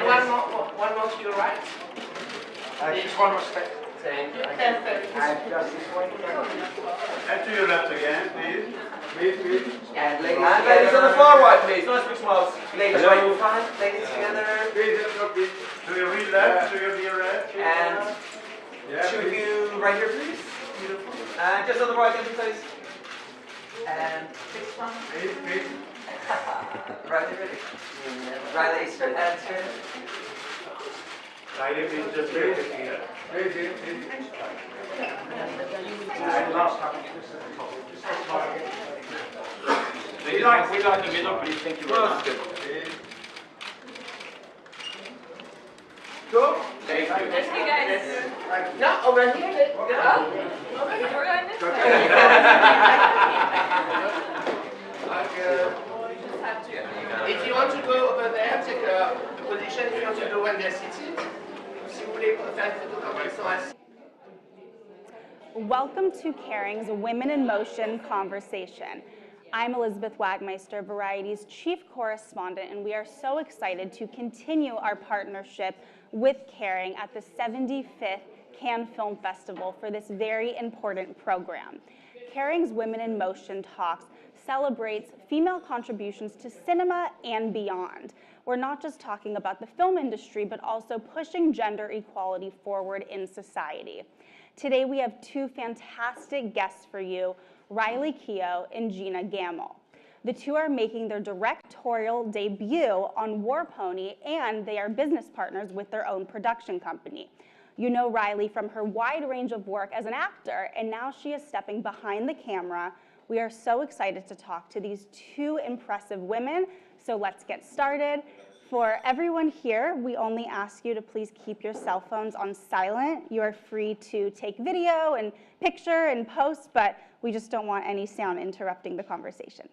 one more to your right. Just one more step. Thank you. And just this one. And to your left again, please. Please. And ladies on the far right, please. Nice big smiles. Ladies right in front. Ladies together. Please, to your real left, to your near left. And two of you right here, please. Beautiful. And just on the right, please. And this one. Please. Riley, ready? Riley, straight and straight. Riley, please just wait here. Please. And last time, just at the top. We like the middle, please. Thank you very much. Go. Thank you. Thank you guys. No, over here. We're going this way. If you want to go over there, take a position if you want to go when they're seated. Si vous voulez faire une photo quand ils sont assis. Welcome to Kering's Women in Motion conversation. I'm Elizabeth Wagmeister, Variety's chief correspondent, and we are so excited to continue our partnership with Kering at the 75th Cannes Film Festival for this very important program. Kering's Women in Motion Talks celebrates female contributions to cinema and beyond. We're not just talking about the film industry, but also pushing gender equality forward in society. Today we have two fantastic guests for you, Riley Keough and Gina Gammell. The two are making their directorial debut on War Pony, and they are business partners with their own production company. You know Riley from her wide range of work as an actor, and now she is stepping behind the camera. We are so excited to talk to these two impressive women, so let's get started. For everyone here, we only ask you to please keep your cell phones on silent. You are free to take video and picture and post, but we just don't want any sound interrupting the conversation.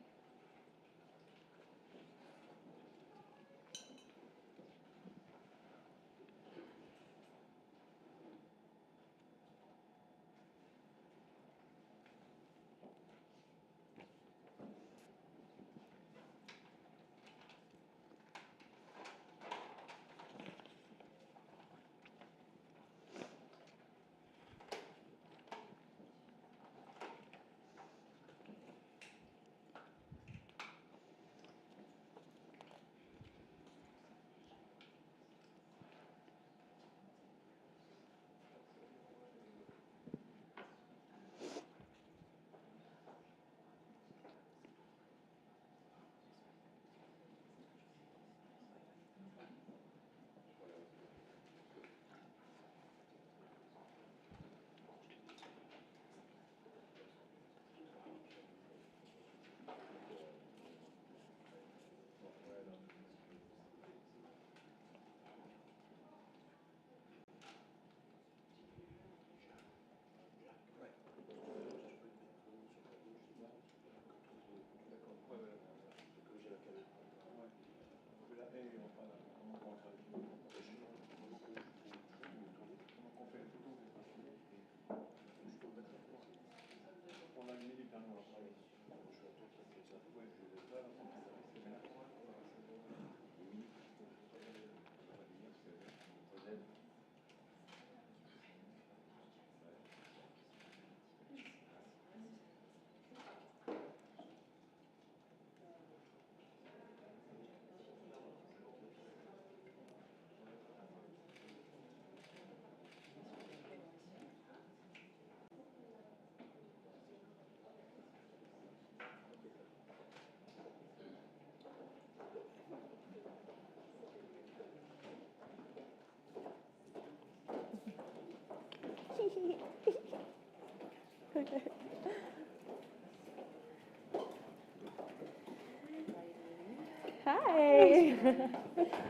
Hi.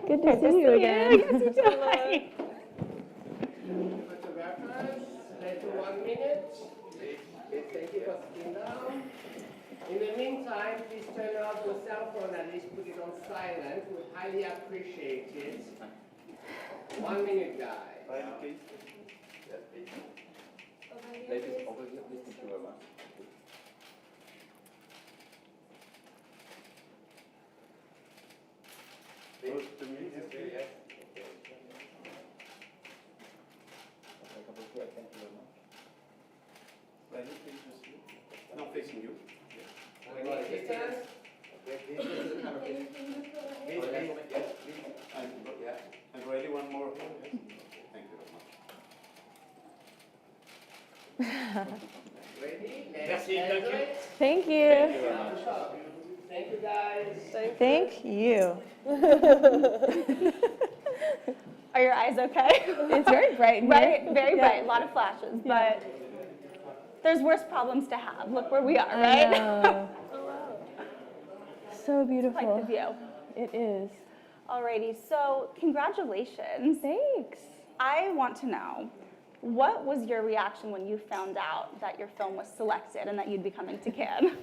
Good to see you again. Yes, you too. Hi. Photographers, stay for 1 minute. Thank you for sitting down. In the meantime, please turn off your cell phone, at least put it on silent. We highly appreciate it. 1 minute, guys. Please. Yes, please. Ladies, over here, please. Thank you very much. Close to me, yes. facing you. We need distance. And ready, one more. Yes. Thank you very much. Ready? Merci, Let's thank you. Thank you. Thank you, guys. Thank you. Are your eyes okay? It's very bright in Right, here. very Yeah. bright, a lot of flashes, but there's worse problems to have. Look where we are, I right? know. So Quite beautiful. the view. It is. Alrighty, so congratulations. Thanks. I want to know, what was your reaction when you found out that your film was selected and that you'd be coming to Cannes?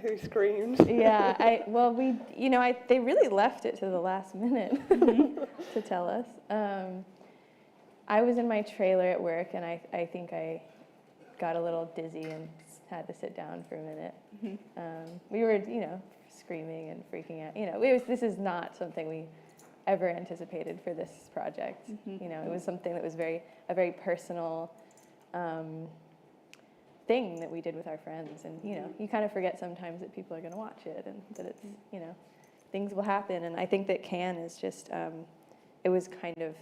Who screamed? Yeah, they really left it to the last minute to tell us. I was in my trailer at work, and I think I got a little dizzy and had to sit down for a minute. We were, screaming and freaking out. This is not something we ever anticipated for this project. It was something that was a very personal thing that we did with our friends, and you kind of forget sometimes that people are going to watch it and that it's things will happen. And I think that Cannes is just it was kind of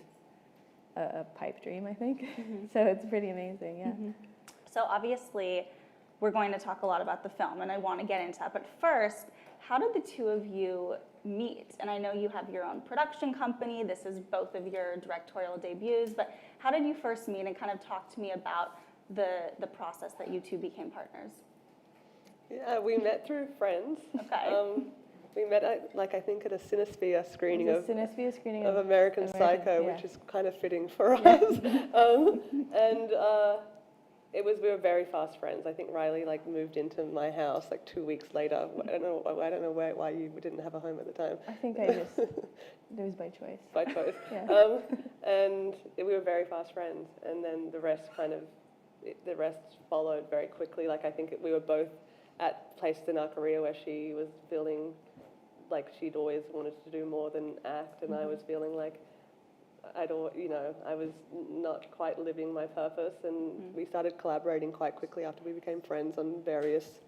a pipe dream, I think. So it's pretty amazing. So obviously, we're going to talk a lot about the film, and I want to get into that. But first, how did the two of you meet? And I know you have your own production company. This is both of your directorial debuts. But how did you first meet, and kind of talk to me about the process that you two became partners? Yeah, we met through friends. Okay. We met I think at a Cinesphere screening of of American Psycho, yeah. which is kind of fitting for us. We were very fast friends. I think Riley moved into my house 2 weeks later. I don't know why you didn't have a home at the time. I think it was by choice. By choice. Yeah. And we were very fast friends, and then the rest followed very quickly. I think we were both at places in our career where she was feeling like she'd always wanted to do more than act, and I was feeling like I was not quite living my purpose, and we started collaborating quite quickly after we became friends on various,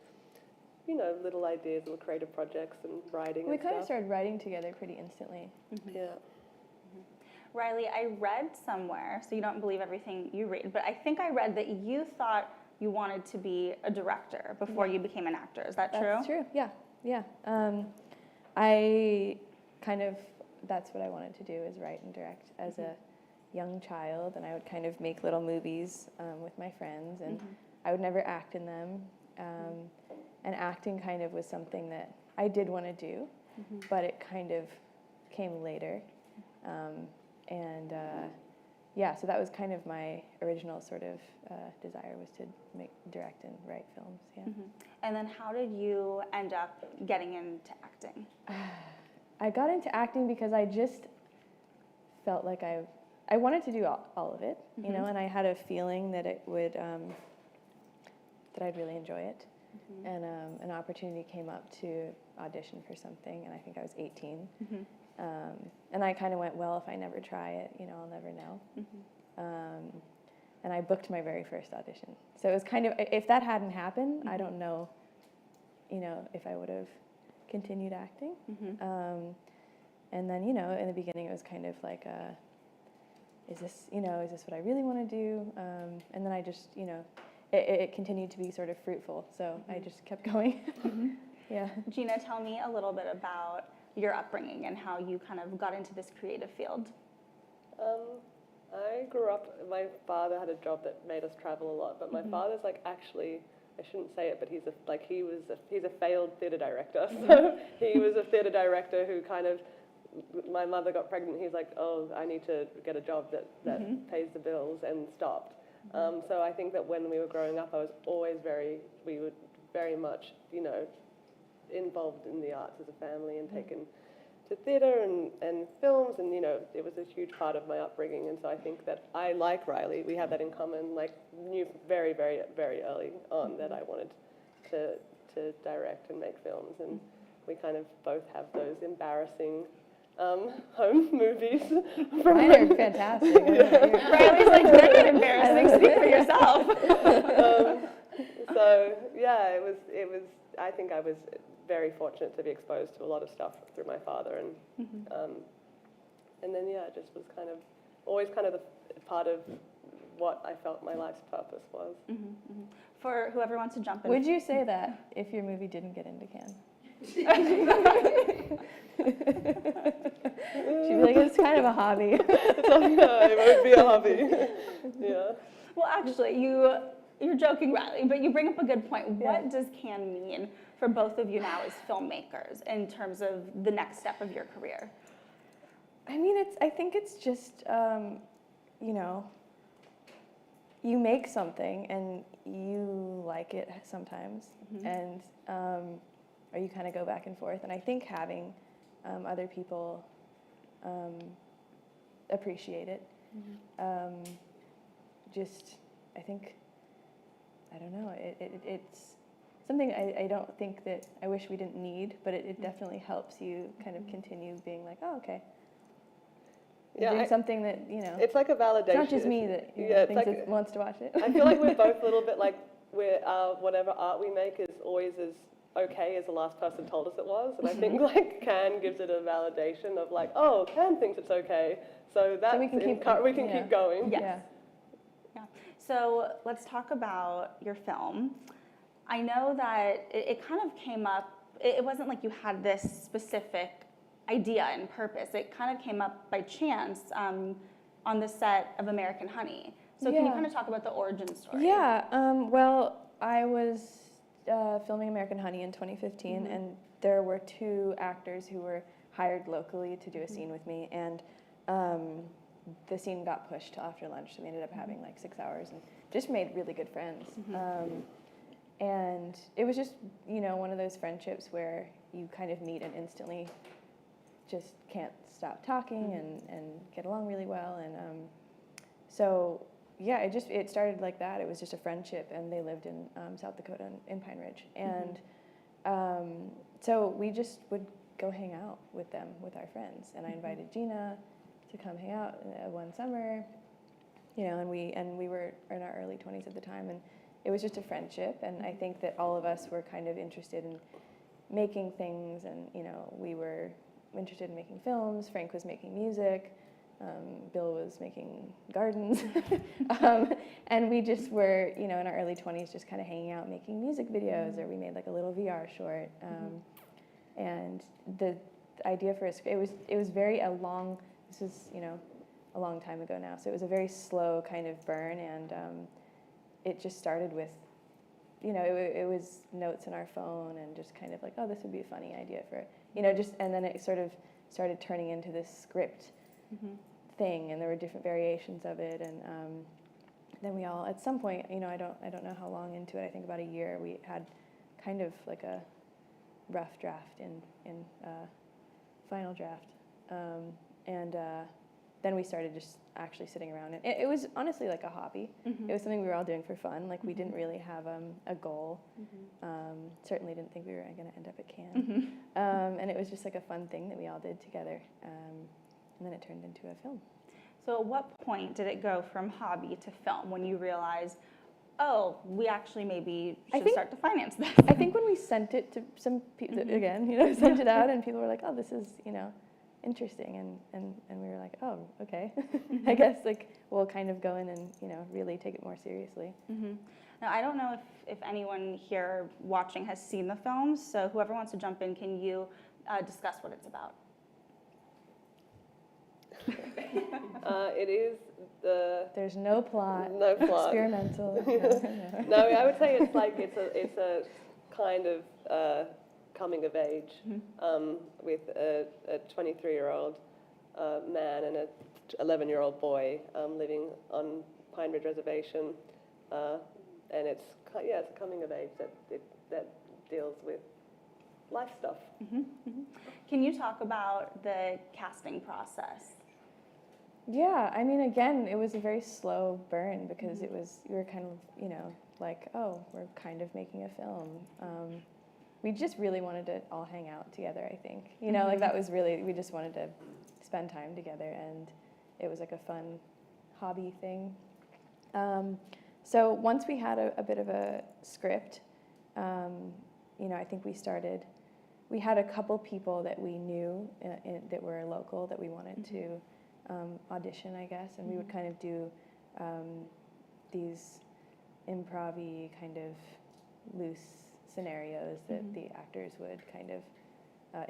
little ideas, little creative projects and writing. We and kind of stuff. started writing together pretty instantly. Yeah. Riley, I read somewhere, so you don't believe everything you read, but I think I read that you thought you wanted to be a director before you became an actor. Is that true? That's true, yeah. That's what I wanted to do, is write and direct as a young child, and I would kind of make little movies with my friends, and I would never act in them. And acting kind of was something that I did want to do, but it kind of came later. So that was kind of my original sort of desire, was to direct and write films, yeah. And then how did you end up getting into acting? I got into acting because I just felt like I wanted to do all of it, and I had a feeling that it would, that I'd really enjoy it. And an opportunity came up to audition for something, and I think I was 18. And I kind of went, well, if I never try it, I'll never know. And I booked my very first audition. So it was kind of, if that hadn't happened, I don't know, if I would have continued acting. And then, in the beginning, it was kind of like, is this what I really want to do? And then I just, it continued to be sort of fruitful. So I just kept going. Yeah. Gina, tell me a little bit about your upbringing and how you kind of got into this creative field. I grew up, my father had a job that made us travel a lot, but my father's actually, I shouldn't say it, but he's a failed theatre director. So he was a theatre director who kind of, my mother got pregnant, he's like, oh, I need to get a job that pays the bills, and stopped. So I think that when we were growing up, I was always we were very much, involved in the arts as a family, and taken to theatre and films, and it was a huge part of my upbringing. And so I think that I, like Riley, we have that in common, knew very, very, very early on that I wanted to direct and make films, and we kind of both have those embarrassing home movies. Mine are fantastic. Riley's like, they're not embarrassing, speak for yourself. So yeah, it was. I think I was very fortunate to be exposed to a lot of stuff through my father, and then yeah, it just was kind of always kind of the part of what I felt my life's purpose was. For whoever wants to jump in. Would you say that if your movie didn't get into Cannes? She'd be like, it's kind of a hobby. It would be a hobby. Yeah. Well, actually, you're joking, Riley, but you bring up a good point. What does Cannes mean for both of you now as filmmakers in terms of the next step of your career? I mean, I think it's just, you know, you make something and you like it sometimes, and or you kind of go back and forth. And I think having other people appreciate it, just, I think, I don't know, it's something I don't think that I wish we didn't need, but it definitely helps you kind of continue being like, oh, okay. Doing something that, you know, it's like a validation. it's not just me that thinks it wants to watch it. I feel like we're both a little bit like whatever art we make is always as okay as the last person told us it was, and I think like Cannes gives it a validation of like, oh, Cannes thinks it's okay, so that we can keep going. Yes. Yeah. So let's talk about your film. I know that it kind of came up. It wasn't like you had this specific idea and purpose. It kind of came up by chance on the set of American Honey. So can you kind of talk about the origin story? Yeah, well, I was filming American Honey in 2015, and there were 2 actors who were hired locally to do a scene with me, and the scene got pushed to after lunch, so we ended up having like 6 hours and just made really good friends. And it was just, you know, one of those friendships where you kind of meet and instantly just can't stop talking and get along really well. And so, yeah, it started like that. It was just a friendship, and they lived in South Dakota in Pine Ridge. And so we just would go hang out with them, with our friends. And I invited Gina to come hang out one summer, you know, and we were in our early 20s at the time, and it was just a friendship. And I think that all of us were kind of interested in making things, and, you know, we were interested in making films. Frank was making music. Bill was making gardens. And we just were, you know, in our early 20s just kind of hanging out making music videos, or we made like a little VR short. And the idea for us, it was very this is, you know, a long time ago now, so it was a very slow kind of burn, and it just started with, you know, it was notes in our phone and just kind of like, oh, this would be a funny idea for, you know, just, and then it sort of started turning into this script thing, and there were different variations of it, and then we all, at some point, you know, I don't know how long into it, I think about a year, we had kind of like a rough draft in final draft, and then we started just actually sitting around, and it was honestly like a hobby. It was something we were all doing for fun. Like, we didn't really have a goal. Certainly didn't think we were going to end up at Cannes. And it was just like a fun thing that we all did together. And then it turned into a film. So at what point did it go from hobby to film, when you realized, oh, we actually maybe should start to finance this? I think when we sent it to some people, again, you know, sent it out, and people were like, oh, this is, you know, interesting, and we were like, oh, okay. I guess, like, we'll kind of go in and, you know, really take it more seriously. Now, I don't know if anyone here watching has seen the film, so whoever wants to jump in, can you discuss what it's about? It is There's no plot. No plot. Experimental. No, I would say it's like it's a kind of coming of age with a 23-year-old man and a 11-year-old boy living on Pine Ridge Reservation, and it's a coming of age that deals with life stuff. Can you talk about the casting process? Yeah, I mean, again, it was a very slow burn, because we were kind of, you know, like, oh, we're kind of making a film. We just really wanted to all hang out together, I think. You know, like, that was really, we just wanted to spend time together, and it was like a fun hobby thing. So once we had a bit of a script, I think we had a couple people that we knew that were local that we wanted to audition, I guess, and we would kind of do these improv-y kind of loose scenarios that the actors would kind of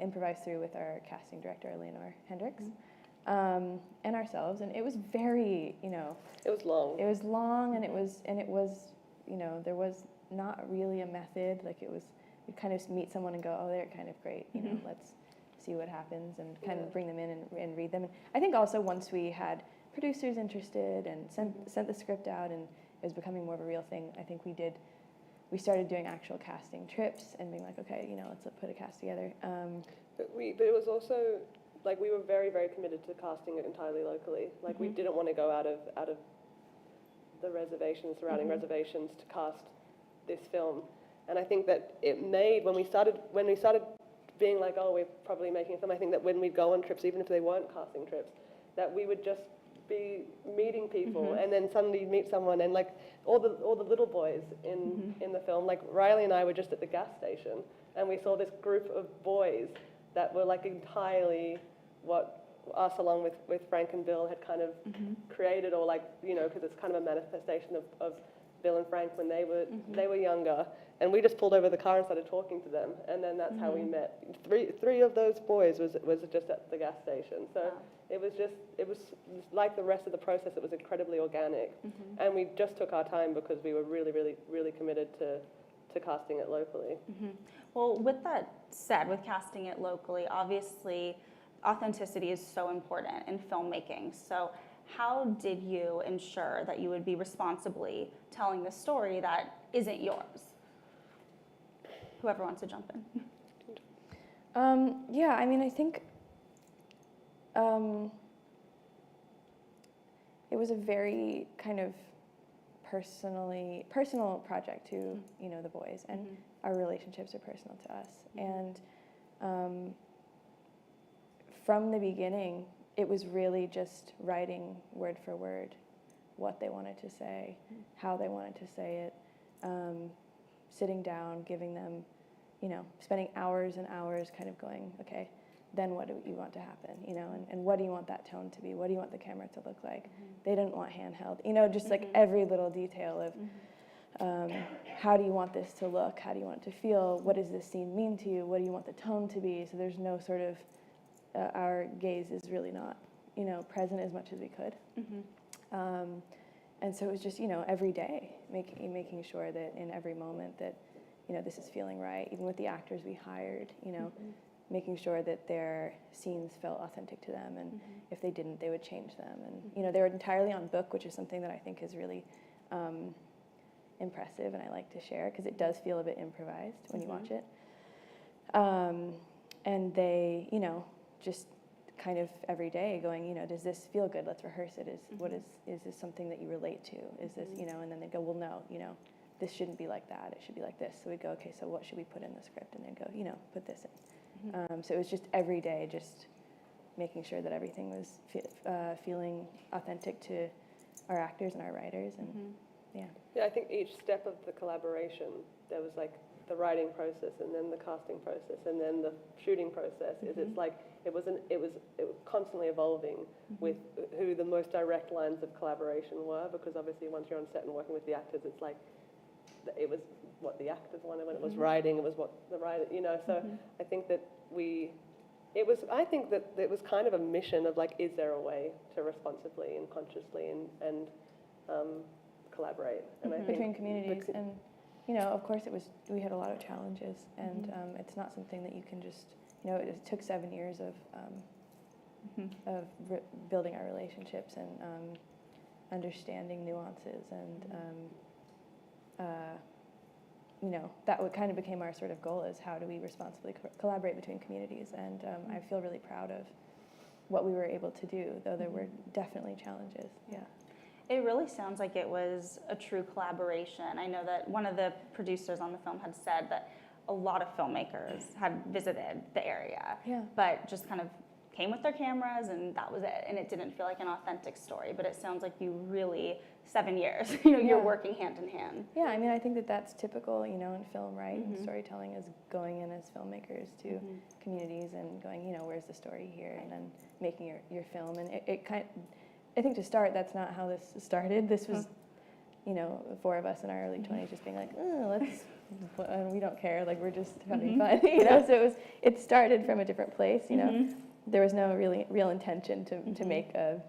improvise through with our casting director, Eleanor Hendricks, and ourselves. And it was very, It was long. It was long, and it was, there was not really a method. Like we'd kind of meet someone and go, oh, they're kind of great, let's see what happens, and kind of bring them in and read them. And I think also once we had producers interested and sent the script out and it was becoming more of a real thing, I think we started doing actual casting trips and being like, okay, let's put a cast together. But it was also, like, we were very, very committed to casting it entirely locally. Like, we didn't want to go out of the reservations, surrounding reservations, to cast this film. And I think that it made, when we started being like, oh, we're probably making a film, I think that when we'd go on trips, even if they weren't casting trips, that we would just be meeting people and then suddenly you'd meet someone, and like all the little boys in the film, like Riley and I were just at the gas station and we saw this group of boys that were like entirely what us, along with Frank and Bill, had kind of created, or like, because it's kind of a manifestation of Bill and Frank when they were younger, and we just pulled over the car and started talking to them, and then that's how we met. Three of those boys was just at the gas station. So it was like the rest of the process. It was incredibly organic, and we just took our time because we were really, really, really committed to casting it locally. Well, with that said, with casting it locally, obviously authenticity is so important in filmmaking. So how did you ensure that you would be responsibly telling the story that isn't yours? Whoever wants to jump in. I think it was a very kind of personal project to the boys, and our relationships are personal to us. And from the beginning, it was really just writing word for word what they wanted to say, how they wanted to say it, sitting down, giving them, spending hours and hours kind of going, okay, then what do you want to happen, and what do you want that tone to be? What do you want the camera to look like? They didn't want handheld, just like every little detail of how do you want this to look? How do you want it to feel? What does this scene mean to you? What do you want the tone to be? So there's no sort of, our gaze is really not, present as much as we could. And so it was just, every day making sure that in every moment that, this is feeling right. Even with the actors we hired, making sure that their scenes felt authentic to them, and if they didn't, they would change them. And they were entirely on book, which is something that I think is really impressive, and I like to share because it does feel a bit improvised when you watch it. And they, just kind of every day going, does this feel good? Let's rehearse it. Is this something that you relate to? Is this, and then they go, well, no, this shouldn't be like that. It should be like this. So we go, okay, so what should we put in the script? And then go, put this in. So it was just every day, just making sure that everything was feeling authentic to our actors and our writers. And Yeah, I think each step of the collaboration, there was like the writing process, and then the casting process, and then the shooting process. It's like it was constantly evolving with who the most direct lines of collaboration were, because obviously once you're on set and working with the actors, it's like it was what the actors wanted. When it was writing, it was what the writer, So I think that it was kind of a mission of like, is there a way to responsibly and consciously and collaborate? And I think between communities, and of course we had a lot of challenges, and it's not something that you can just, it took 7 years of building our relationships and understanding nuances, and that kind of became our sort of goal, is how do we responsibly collaborate between communities, and I feel really proud of what we were able to do, though there were definitely challenges. It really sounds like it was a true collaboration. I know that one of the producers on the film had said that a lot of filmmakers had visited the area, but just kind of came with their cameras and that was it, and it didn't feel like an authentic story. But it sounds like you really 7 years, you're Yeah. working hand in hand. Yeah, I mean, I think that that's typical, in film, right? And storytelling is going in as filmmakers to communities and going, where's the story here, and then making your film. And it kind of, I think to start, that's not how this started. This was, the 4 of us in our early 20s just being like, let's, we don't care, like we're just having fun, So it started from a different place, There was no real intention to make a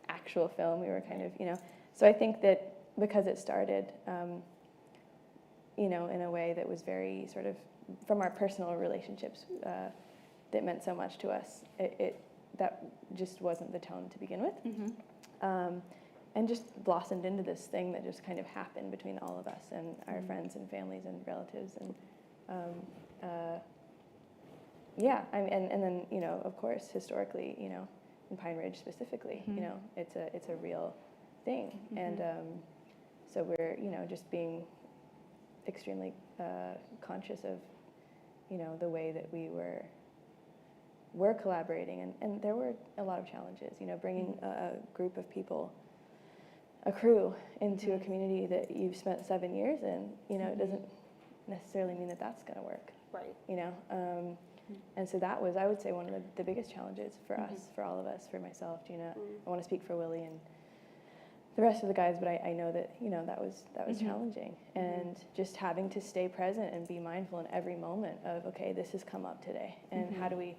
actual film. We were kind of, So I think that because it started, in a way that was very sort of from our personal relationships that meant so much to us, that just wasn't the tone to begin with. And just blossomed into this thing that just kind of happened between all of us and our friends and families and relatives. And and then, of course, historically, in Pine Ridge specifically, it's a real thing. And so we're, just being extremely conscious of, the way that we were collaborating. And there were a lot of challenges, bringing a group of people, a crew, into a community that you've spent 7 years in, it doesn't necessarily mean that that's going to work. Right. And so that was, I would say, one of the biggest challenges for us, for all of us, for myself, Gina. I want to speak for Willie and the rest of the guys, but I know that, that was challenging. And just having to stay present and be mindful in every moment of, okay, this has come up today, and how do we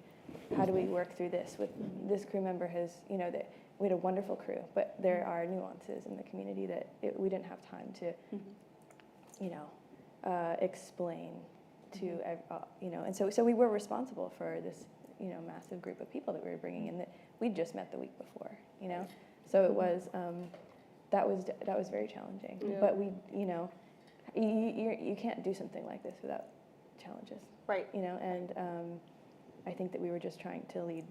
work through this? With this crew member has, that we had a wonderful crew, but there are nuances in the community that we didn't have time to, explain to, and so we were responsible for this, massive group of people that we were bringing in that we'd just met the week before, So it was, that was very challenging. Yeah. But we, you can't do something like this without challenges. Right. And I think that we were just trying to lead,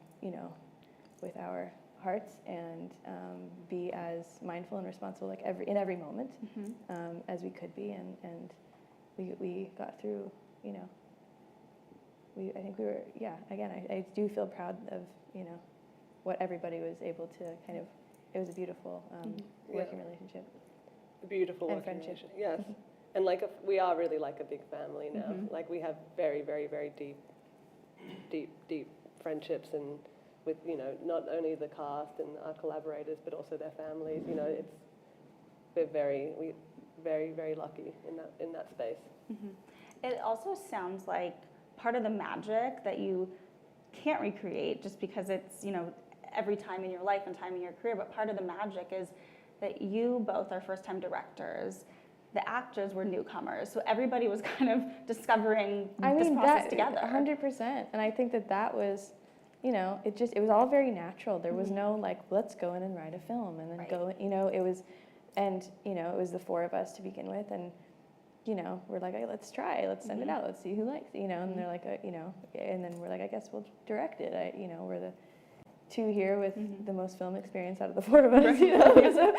with our hearts and be as mindful and responsible, like in every moment, as we could be, and we got through. I think we were, again, I do feel proud of, what everybody was able to kind of, it was a beautiful working relationship. A beautiful And working friendship. relationship. Yes. And we are really like a big family now. Like we have very, very, very deep friendships, and with, not only the cast and our collaborators, but also their families. We're very, very lucky in that space. It also sounds like part of the magic that you can't recreate just because it's, every time in your life and time in your career, but part of the magic is that you both are first-time directors. The actors were newcomers, so everybody was kind of discovering this process together. 100%. And I think that was, it was all very natural. There was no like, let's go in and write a film and then go, it was, and, it was the 4 of us to begin with, and, we're like, hey, let's try, let's send it out, let's see who likes it, and they're like, and then we're like, I guess we'll direct it. We're the 2 here with the most film experience out of the 4 of us, so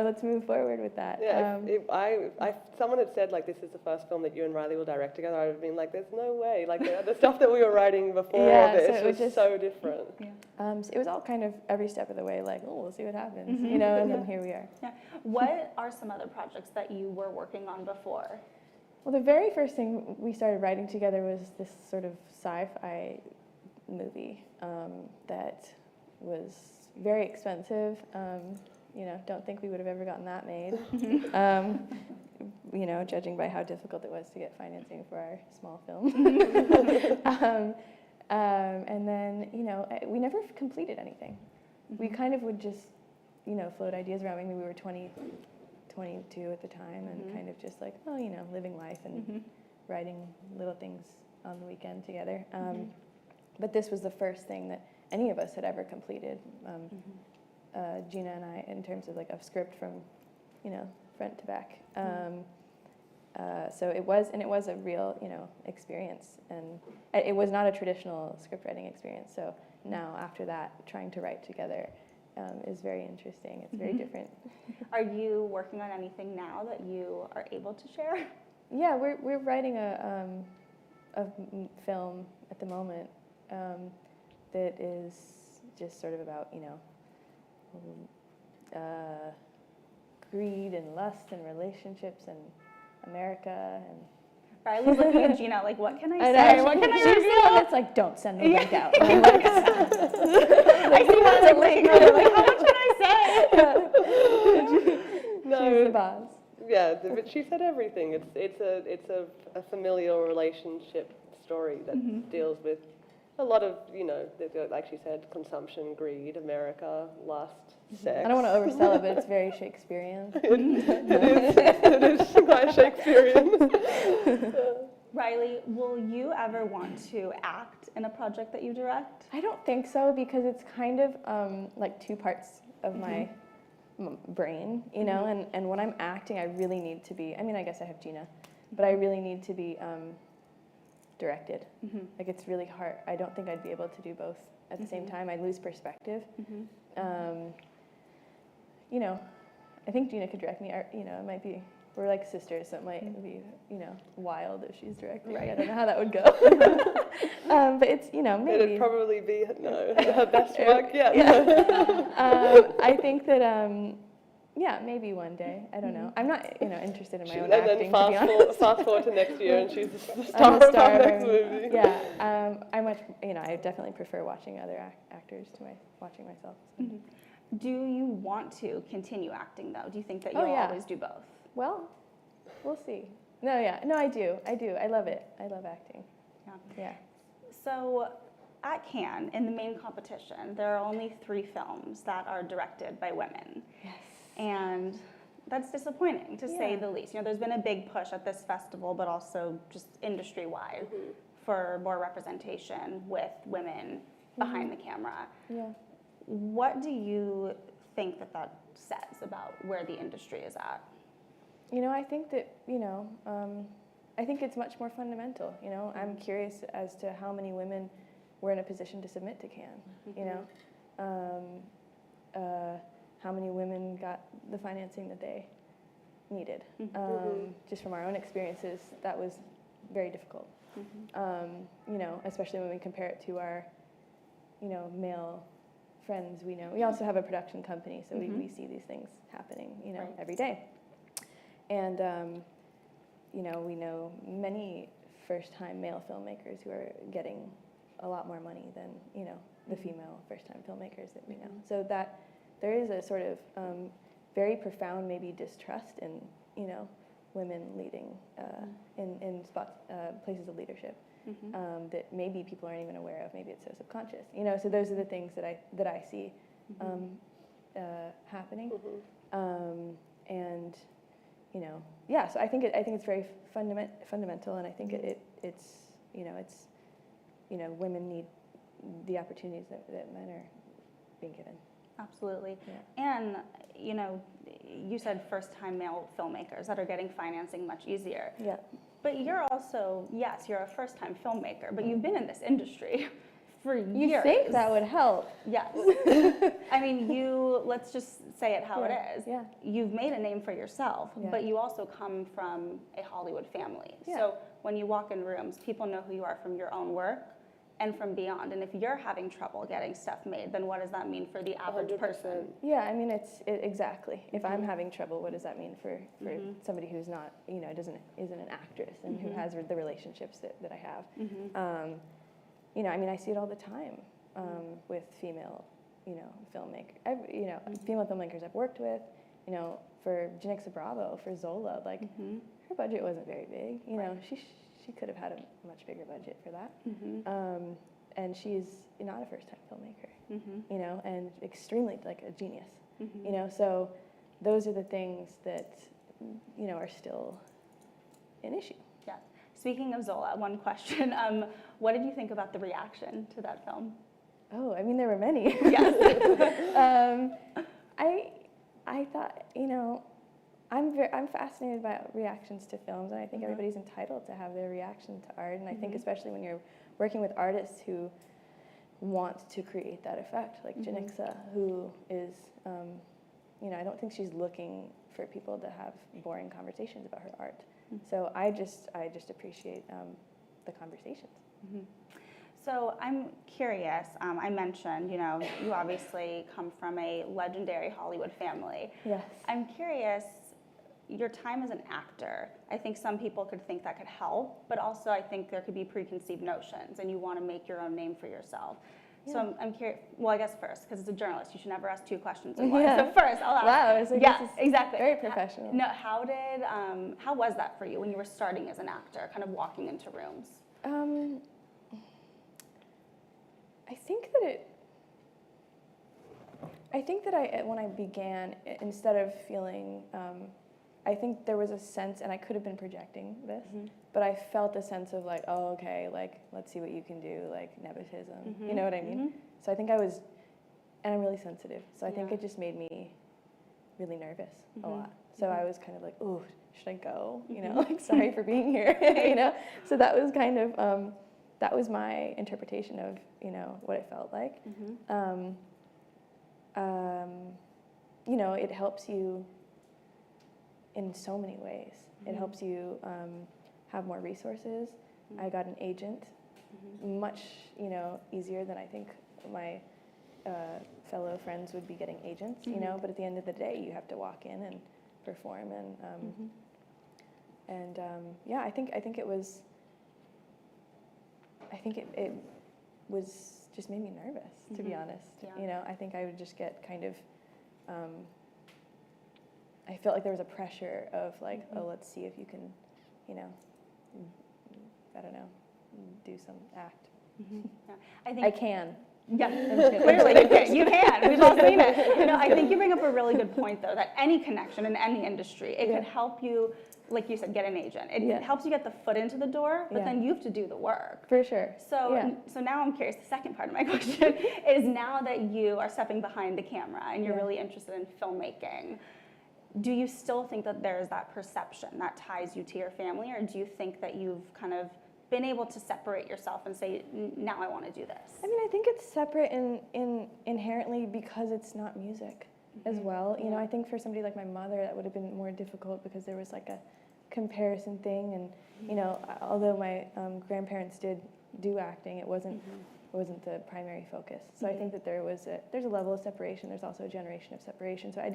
let's move forward with that. Yeah, if someone had said, like, this is the first film that you and Riley will direct together, I would have been like, there's no way. Like, the stuff that we were writing before this was just so different. So it was all kind of every step of the way, like, oh, we'll see what happens, and then here we are. Yeah. What are some other projects that you were working on before? Well, the very first thing we started writing together was this sort of sci-fi movie that was very expensive. Don't think we would have ever gotten that made. Judging by how difficult it was to get financing for our small film. And then, we never completed anything. We kind of would just, float ideas around. Maybe we were 22 at the time, and kind of just like, living life and writing little things on the weekend together. But this was the first thing that any of us had ever completed, Gina and I, in terms of like a script from, front to back. So it was a real, experience, and it was not a traditional script writing experience. So now after that, trying to write together is very interesting. It's very different. Are you working on anything now that you are able to share? Yeah, we're writing a film at the moment. that is just sort of about, greed and lust and relationships and America and. Riley's looking at Gina like, what can I I say? know, What can I she's the one reveal? that's like, don't send the link out. I see that looking at her like, how much can I say? She's the boss. Yeah, but she said everything. It's a familial relationship story that deals with a lot of, like she said, consumption, greed, America, lust, sex. I don't want to oversell it, but it's very Shakespearean. It is quite Shakespearean. Riley, will you ever want to act in a project that you direct? I don't think so, because it's kind of like two parts of my brain, and when I'm acting, I really need to be, I guess I have Gina, but I really need to be directed. Like, it's really hard. I don't think I'd be able to do both at the same time. I'd lose perspective. I think Gina could direct me. It might be, we're like sisters, so it might be, wild if she's directing. Right. I don't know how that would go. But it's, maybe. It'd probably be, her best work yet. I think that, maybe one day. I don't know. I'm not, interested in my own acting, And then to be honest. fast forward to next year, and she's the I'm star a of star our of next our- movie. Yeah, I definitely prefer watching other actors to watching myself. So. Do you want to continue acting, though? Do you think that Oh, you'll yeah. always do both? Well, we'll see. No, I do. I love it. I love acting. Yeah. So at Cannes, in the main competition, there are only 3 films that are directed by women. Yes. And that's disappointing, to say Yeah. the least. There's been a big push at this festival, but also just industry-wide, for more representation with women behind the camera. Yeah. What do you think that says about where the industry is at? I think that, I think it's much more fundamental. I'm curious as to how many women were in a position to submit to Cannes, how many women got the financing that they needed. Just from our own experiences, that was very difficult. Especially when we compare it to our, male friends we know. We also have a production company, so we see these things happening, Right. every day. And, we know many first-time male filmmakers who are getting a lot more money than, the female first-time filmmakers that we know. So that there is a sort of very profound, maybe, distrust in, women leading in spots, places of leadership. That maybe people aren't even aware of. Maybe it's so subconscious, So those are the things that I see happening, and So I think it's very fundamental, and I think it's women need the opportunities that men are being given. Absolutely. Yeah. And, you said first-time male filmmakers that are getting financing much easier. Yeah. But you're also, yes, you're a first-time filmmaker, but you've been in this industry for years. You think that would help? Yes. I mean, let's just say it how it is. Yeah. You've made a name for yourself, Yeah. but you also come from a Hollywood family. Yeah. So when you walk in rooms, people know who you are from your own work and from beyond. And if you're having trouble getting stuff made, then what does that mean for the average 100%. person? Yeah, I mean, exactly. If I'm having trouble, what does that mean for somebody who's not, isn't an actress and who has the relationships that I have? I mean, I see it all the time with female, filmmakers. Female filmmakers I've worked with. For Janixa Bravo, for Zola, her budget wasn't very big. She could have had a much bigger budget for that. And she's not a first-time filmmaker, and extremely a genius, So those are the things that, are still an issue. Yeah. Speaking of Zola, one question. What did you think about the reaction to that film? Oh, I mean, there were many. Yes. I thought, I'm fascinated by reactions to films, and I think everybody's entitled to have their reaction to art. And I think especially when you're working with artists who want to create that effect, like Janixa, who is, I don't think she's looking for people to have boring conversations about her art. So I just appreciate the conversations. So I'm curious, I mentioned, you obviously come from a legendary Hollywood family. Yes. I'm curious, your time as an actor, I think some people could think that could help, but also I think there could be preconceived notions and you want to make your own name for yourself. Yeah. So I'm curious, well, I guess first, because as a journalist, you should never ask 2 questions in one. Yeah. So first, I'll ask. Wow, it's like, yeah, this is exactly. very professional. No, how was that for you when you were starting as an actor, kind of walking into rooms? I think that when I began, instead of feeling, I think there was a sense, and I could have been projecting this, but I felt a sense of like, oh, okay, like, let's see what you can do, like nepotism, you know what I mean? So I think I was, and I'm really sensitive, so I think it just made me really nervous a lot. So I was kind of like, oh, should I go? Like, sorry for being here, So that was kind of, that was my interpretation of, what it felt like. It helps you in so many ways. It helps you have more resources. I got an agent, much, easier than I think my fellow friends would be getting agents, but at the end of the day, you have to walk in and perform, and I think it was just made me nervous, to be honest. Yeah. I think I would just get kind of, I felt like there was a pressure of like, oh, let's see if you can, I don't know, do some act. Yeah. I think I can. Yeah, clearly you can. We've all seen it. I think you bring up a really good point, though, that any connection in any industry, it could help you, like you said, get an agent. It helps you get the foot into the door, but then you have to do the work. For sure. So now I'm curious, the second part of my question is, now that you are stepping behind the camera and you're really interested in filmmaking, do you still think that there's that perception that ties you to your family, or do you think that you've kind of been able to separate yourself and say, now I want to do this? I mean, I think it's separate in inherently because it's not music as well. I think for somebody like my mother, that would have been more difficult because there was like a comparison thing, and although my grandparents did do acting, it wasn't the primary focus. So I think that there's a level of separation. There's also a generation of separation. So I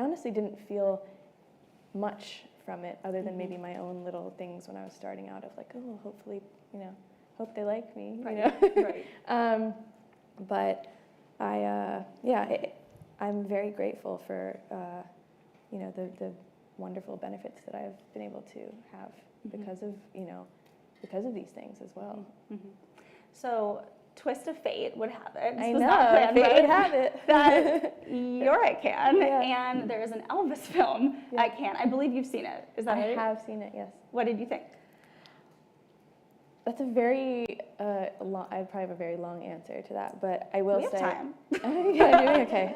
honestly didn't feel much from it, other than maybe my own little things when I was starting out of like, oh, hopefully, hope they like me, Right. But I'm very grateful for, the wonderful benefits that I've been able to have because of these things as well. So, twist of fate would have it. I know, fate would have it. That you're at Cannes, and there is an Elvis film at Cannes. I believe you've seen it. Is that right? I have seen it, yes. What did you think? That's a very long, I probably have a very long answer to that, but I will say. We have time. Yeah, doing okay.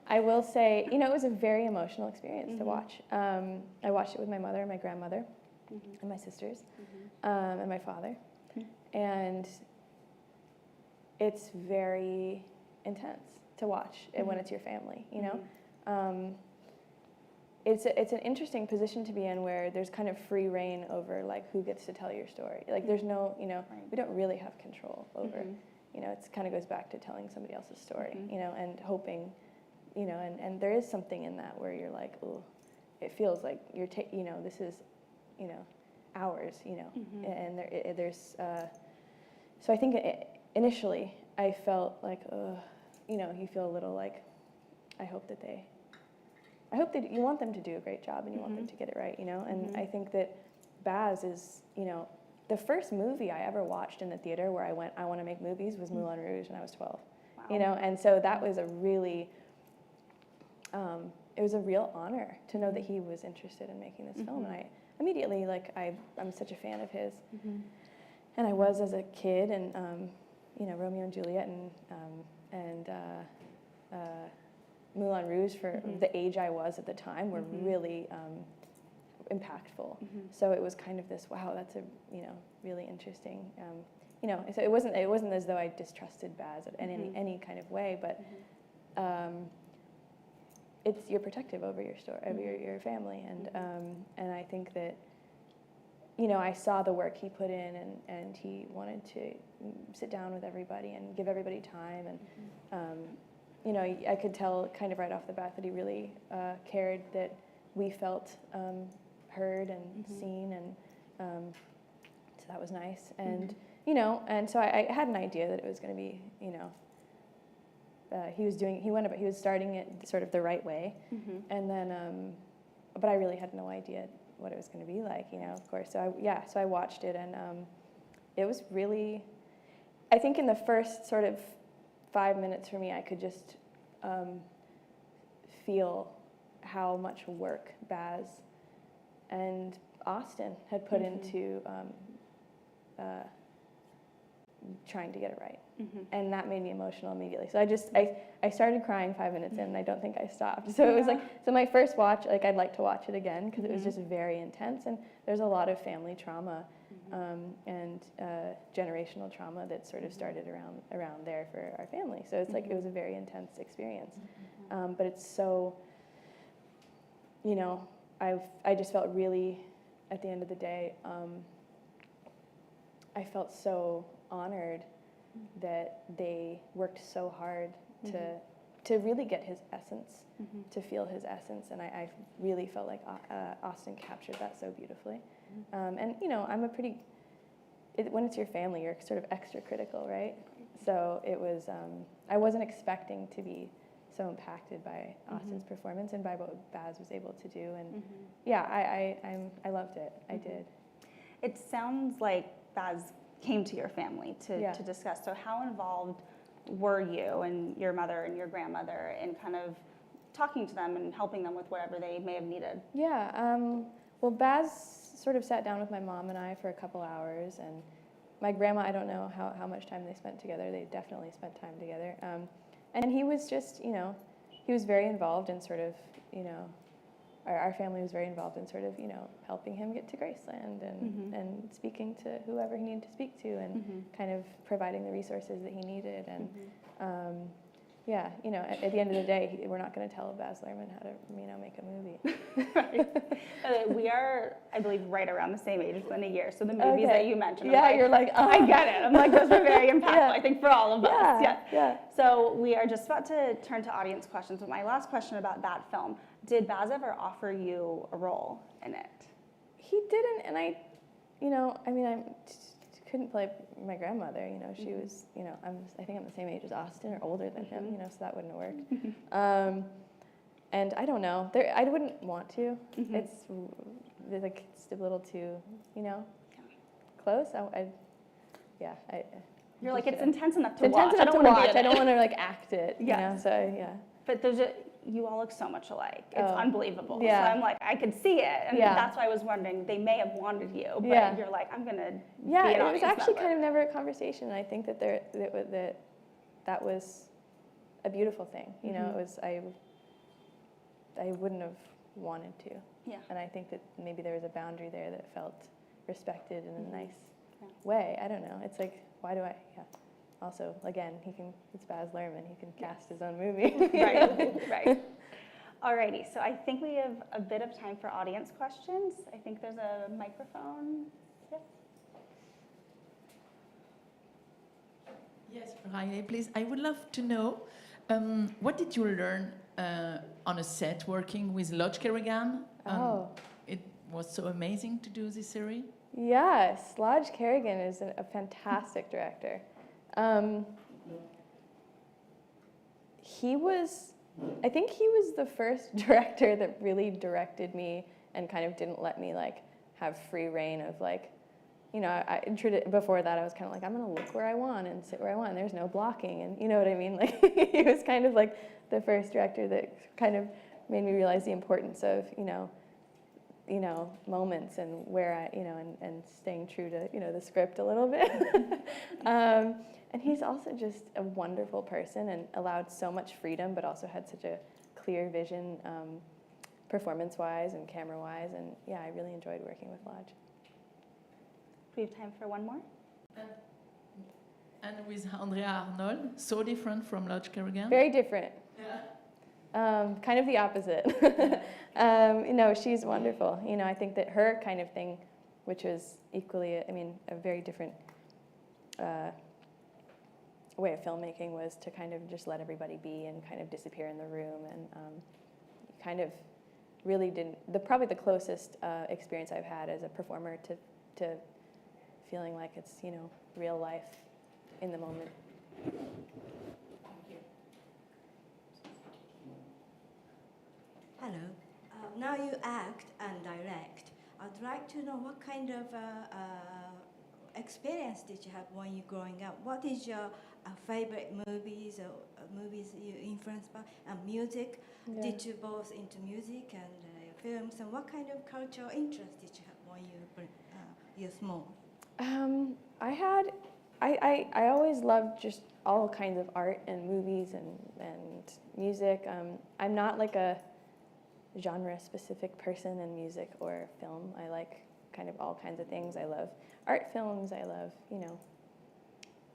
I will say, it was a very emotional experience to watch. I watched it with my mother and my grandmother and my sisters and my father. And it's very intense to watch when it's your family, It's an interesting position to be in where there's kind of free reign over like who gets to tell your story. Like there's no, we don't really have control over, it kind of goes back to telling somebody else's story, and hoping, and there is something in that where you're like, oh, it feels like you're, this is, ours, and there's, so I think initially I felt like, you feel a little like, I hope that you want them to do a great job and you want them to get it right, and I think that Baz is, the first movie I ever watched in the theater where I went, I want to make movies, was Moulin Rouge when I was 12, Wow. And so that was a really, it was a real honor to know that he was interested in making this film, and I immediately, like, I'm such a fan of his, and I was as a kid, and, Romeo and Juliet and Moulin Rouge for the age I was at the time were really impactful. So it was kind of this, wow, that's a really interesting. So it wasn't as though I distrusted Baz in any kind of way, but you're protective over your story, over your family, and I think that I saw the work he put in, and he wanted to sit down with everybody and give everybody time. And, I could tell kind of right off the bat that he really cared that we felt heard and seen, and so that was nice. And, and so I had an idea that it was going to be, he was starting it sort of the right way. And then, but I really had no idea what it was going to be like, of course. So I watched it, and it was really, I think in the first sort of 5 minutes for me, I could just feel how much work Baz and Austin had put into trying to get it right. And that made me emotional immediately. So I started crying 5 minutes in, and I don't think I stopped. So it was so my first watch, I'd like to watch it again, because it was just very intense, and there's a lot of family trauma and generational trauma that sort of started around there for our family. So it's it was a very intense experience. But it's so, I just felt really, at the end of the day, I felt so honored that they worked so hard to really get his essence, to feel his essence, and I really felt like Austin captured that so beautifully. And I'm a pretty, when it's your family, you're sort of extra critical, right? So it was, I wasn't expecting to be so impacted by Austin's performance and by what Baz was able to do, and I loved it. I did. It sounds like Baz came to your family to discuss. So how involved were you and your mother and your grandmother in kind of talking to them and helping them with whatever they may have needed? Yeah, well, Baz sort of sat down with my mom and I for a couple hours, and my grandma, I don't know how much time they spent together. They definitely spent time together. And he was just, he was very involved in sort of, our family was very involved in sort of, helping him get to Graceland and speaking to whoever he needed to speak to, and kind of providing the resources that he needed. And at the end of the day, we're not going to tell Baz Luhrmann how to, make a movie. We are, I believe, right around the same age, within a year. So the movies that you mentioned, you're like, I get it. I'm like, those were very impactful, I think, for all of us. Yeah. So we are just about to turn to audience questions. But my last question about that film: did Baz ever offer you a role in it? He didn't, and I couldn't play my grandmother. She was, I think I'm the same age as Austin, or older than him. So that wouldn't have worked. And I don't know. I wouldn't want to. It's a little too, close. You're like, it's intense enough to watch. I don't want to act it. But you all look so much alike. It's unbelievable. Yeah. So I'm like, I could see it, and that's why I was wondering. They may have wanted you, but you're like, I'm gonna. Yeah, be an it was actually member. kind of never a conversation, and I think that that was a beautiful thing. It was I wouldn't have wanted to. Yeah. And I think that maybe there was a boundary there that felt respected in a nice way. I don't know. It's like, why do I? Yeah. Also, again, it's Baz Luhrmann. He can cast his own movie. Right. Alrighty, so I think we have a bit of time for audience questions. I think there's a microphone. Yes, Riley, please. I would love to know, what did you learn on a set working with Lodge Kerrigan? It was so amazing to do this series. Yes, Lodge Kerrigan is a fantastic director. I think he was the first director that really directed me and kind of didn't let me have free reign of before that I was kind of like, I'm gonna look where I want and sit where I want, and there's no blocking, and you know what I mean? He was kind of like the first director that kind of made me realize the importance of moments and where I and staying true to the script a little bit. And he's also just a wonderful person and allowed so much freedom, but also had such a clear vision, performance-wise and camera-wise. And yeah, I really enjoyed working with Lodge. Do we have time for one more? And with Andrea Arnold, so different from Lodge Kerrigan? Very different. Yeah. Kind of the opposite. She's wonderful. I think that her kind of thing which was equally, a very different way of filmmaking was to kind of just let everybody be and kind of disappear in the room, and kind of really didn't, probably the closest experience I've had as a performer to feeling like it's, real life in the moment. Hello. Now you act and direct. I'd like to know what kind of experience did you have when you growing up? What is your favorite movies or movies you influenced by? Music? Yeah. Did you both into music and films? And what kind of cultural interest did you have when you're small? I always loved just all kinds of art and movies and music. I'm not like a genre-specific person in music or film. I like kind of all kinds of things. I love art films. I love,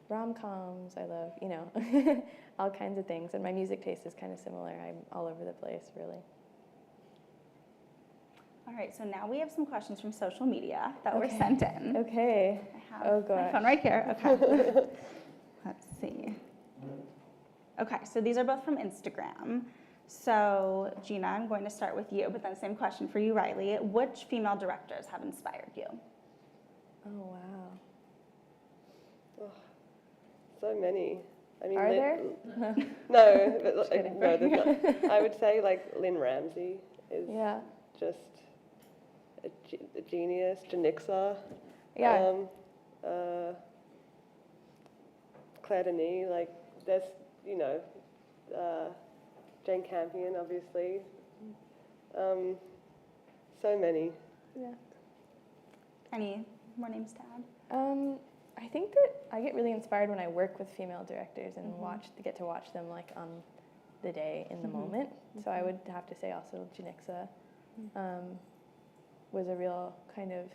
rom-coms. I love, all kinds of things. And my music taste is kind of similar. I'm all over the place, really. All right, so now we have some questions from social media that were sent in. Okay. I have my phone right here. Okay. Let's see. Okay, so these are both from Instagram. So, Gina, I'm going to start with you, but then same question for you, Riley. Which female directors have inspired you? Oh, wow. Oh, so many. Are there? No, but Just kidding. no, there's not. I would say Lynn Ramsey is just a genius. Janixa. Yeah. Claire Denis, there's, Jane Campion, obviously. So many. Yeah. Any more names to add? I think that I get really inspired when I work with female directors and get to watch them on the day in the moment. So I would have to say also Janixa was a real kind of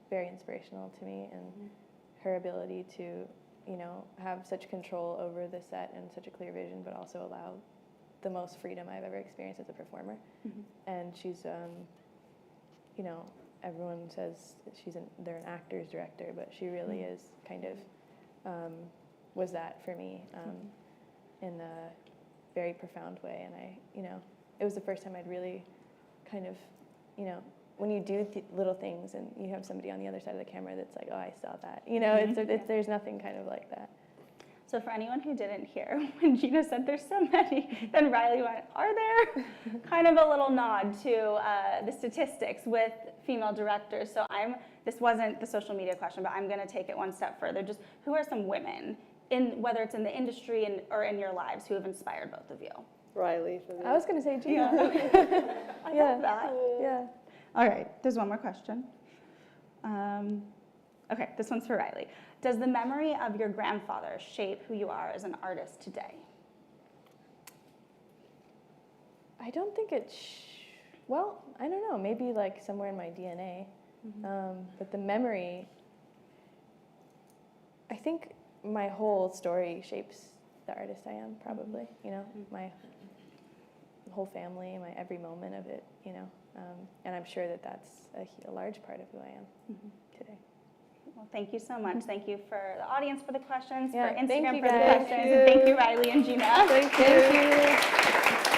very inspirational to me, and her ability to, have such control over the set and such a clear vision, but also allow the most freedom I've ever experienced as a performer. And she's, everyone says they're an actor's director, but she really is kind of, was that for me in a very profound way. And it was the first time I'd really kind of, when you do little things and you have somebody on the other side of the camera that's like, oh, I saw that. There's nothing kind of like that. So for anyone who didn't hear, when Gina said there's so many, then Riley went, are there? Kind of a little nod to the statistics with female directors. So this wasn't the social media question, but I'm going to take it one step further. Just who are some women, whether it's in the industry or in your lives, who have inspired both of you? Riley for me. I was going to say Gina. I love that. Yeah. All right, there's one more question. Okay, this one's for Riley. Does the memory of your grandfather shape who you are as an artist today? I don't think well, I don't know, maybe somewhere in my DNA. But the memory, I think my whole story shapes the artist I am, probably. My whole family, my every moment of it, and I'm sure that that's a large part of who I am today. Well, thank you so much. Thank you for the audience for the questions, Yeah, for Instagram thank you for the guys. questions, and thank you, Riley and Gina. Thank you.